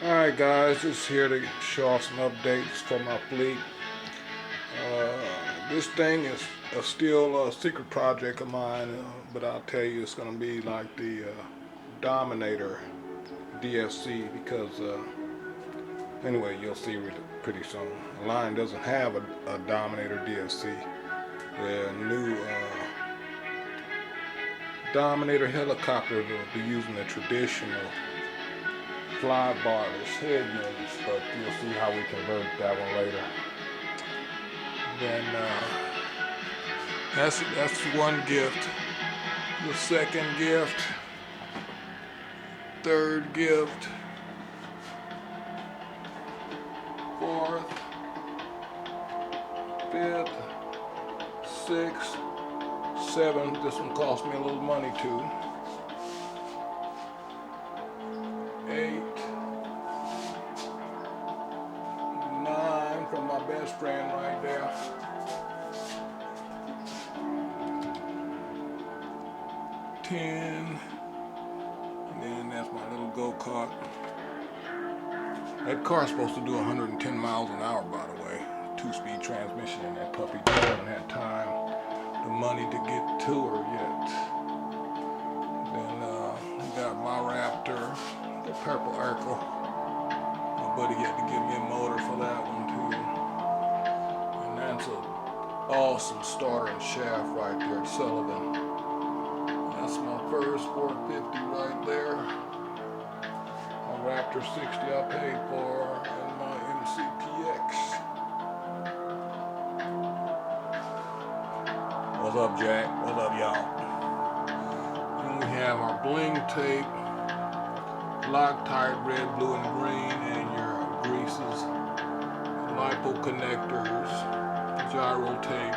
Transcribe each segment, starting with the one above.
Alright guys, just here to show off some updates for my fleet. This thing is still a secret project of mine, but I'll tell you it's going to be like the Dominator DFC because anyway, you'll see pretty soon. The line doesn't have a Dominator DFC. The new Dominator helicopters will be using the traditional fly barless head units, but you'll see how we convert that one later. Then that's one gift. The second gift, third gift, fourth, fifth, sixth, seventh. This one cost me a little money too. 8, 9 from my best friend right there. 10, and then that's my little go-kart. That car's supposed to do 110 miles an hour, by the way. 2-speed transmission in that puppy. I haven't had time, the money to get to her yet. Then we got my Raptor. The purple Urkel. My buddy had to give me a motor for that one too. And that's an awesome starter and shaft right there at Sullivan. That's my first 450 right there. My Raptor 60 I paid for, and my MCPX. What's up, Jack? What's up, y'all? And we have our bling tape, Loctite red, blue, and green, and your greases, lipo connectors, gyro tape,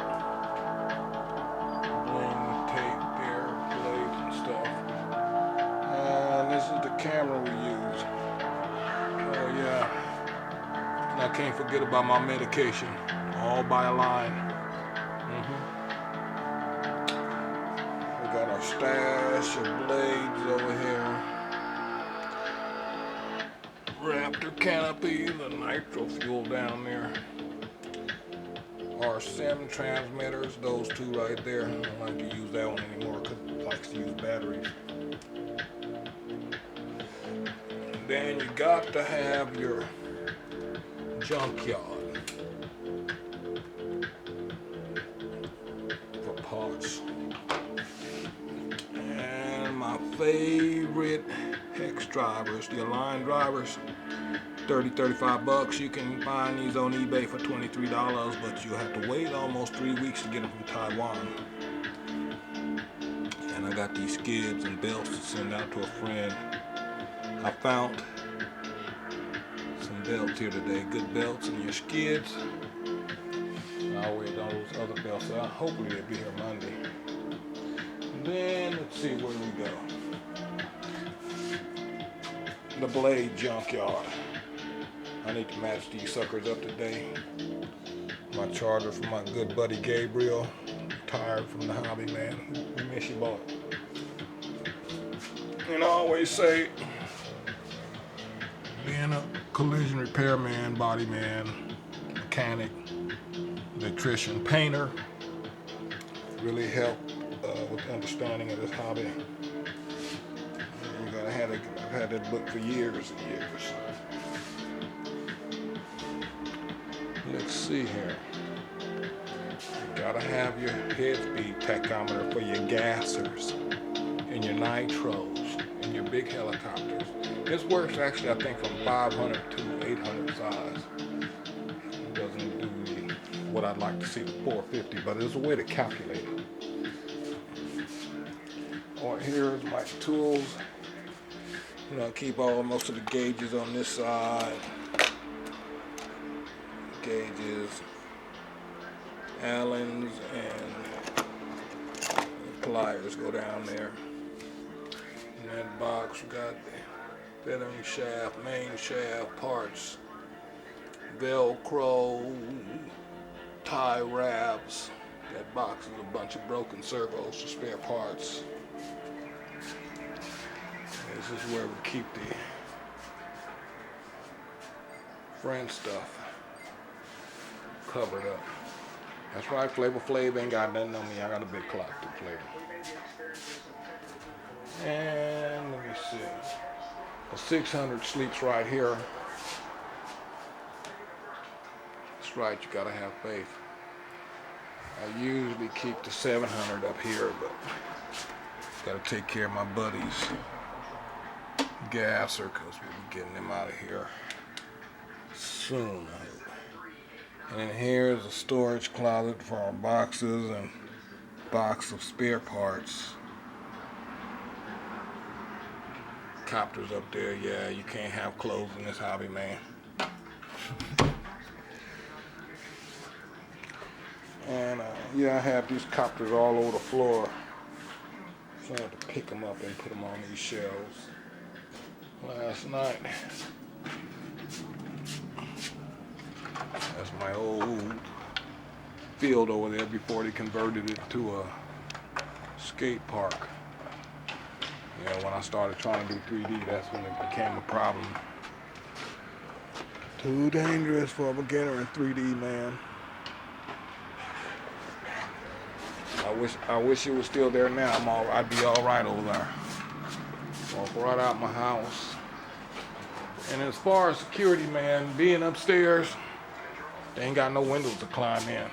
bling tape there, blades and stuff. And this is the camera we use. Oh yeah. And I can't forget about my medication, all by a line. We got our stash of blades over here. Raptor canopy, the nitro fuel down there. Our sim transmitters, those two right there. I don't like to use that one anymore because it likes to use batteries. And then you got to have your junkyard for parts. And my favorite hex drivers, the Align drivers. 30-35 bucks. You can find these on eBay for $23, but you have to wait almost 3 weeks to get them from Taiwan. And I got these skids and belts to send out to a friend. I found some belts here today, good belts, and your skids. I'll wait on those other belts out. Hopefully they'll be here Monday. And then let's see where we go. The blade junkyard. I need to match these suckers up today. My charger from my good buddy Gabriel, retired from the hobby, man. We miss you, boy. And I always say, being a collision repairman, body man, mechanic, electrician, painter, really helped with the understanding of this hobby. I've had that book for years and years. Let's see here. You gotta have your head speed tachometer for your gassers and your nitros and your big helicopters. This works actually, I think, from 500 to 800 size. It doesn't do what I'd like to see with 450, but there's a way to calculate it. Or here's my tools. You know, I keep most of the gauges on this side. Gauges, Allens, and pliers go down there. In that box we got the feathering shaft, main shaft parts, Velcro, tie wraps. That box is a bunch of broken servos for spare parts. This is where we keep the friend stuff covered up. That's right, Flavor Flav ain't got nothing on me. I got a big clock to Flavor. And let me see. The 600 sleeps right here. That's right, you gotta have faith. I usually keep the 700 up here, but gotta take care of my buddies' gasser, because we'll be getting them out of here soon, I hope. And then here's a storage closet for our boxes and box of spare parts. Copters up there, yeah, you can't have clothes in this hobby, man. And yeah, I have these copters all over the floor. So I had to pick them up and put them on these shelves last night. That's my old field over there before they converted it to a skate park. Yeah, when I started trying to do 3D, that's when it became a problem. Too dangerous for a beginner in 3D, man. I wish it was still there now. I'd be all right over there. Walk right out my house. And as far as security, man, being upstairs, they ain't got no windows to climb in.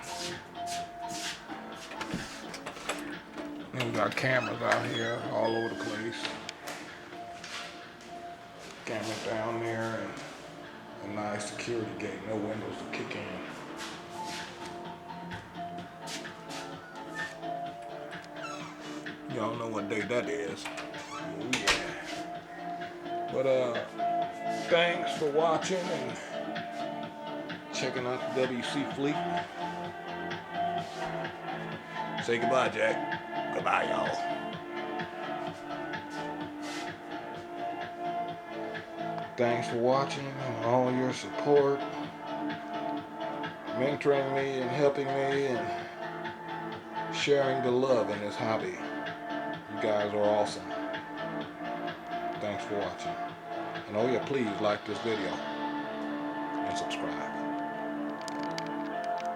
And we got cameras out here all over the place. Cameras down there and a nice security gate, no windows to kick in. Y'all know what day that is. Oh yeah. But thanks for watching and checking out the WC Fleet. Say goodbye, Jack. Goodbye, y'all. Thanks for watching and all your support, mentoring me and helping me and sharing the love in this hobby. You guys are awesome. Thanks for watching. And oh yeah, please like this video and subscribe.